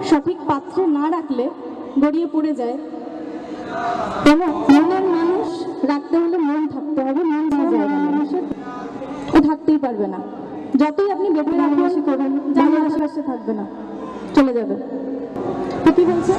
সঠিক পাত্রে না রাখলে গড়িয়ে পড়ে যায়। এবং মনের মানুষ রাখতে হলে মন থাকতে হবে, মন ছাড়া মানুষের ও থাকতেই পারবে না। যতই আপনি বেঁধে রাখুন করুন, জানি আশেপাশে থাকবে না, চলে যাবে। কি বলছে?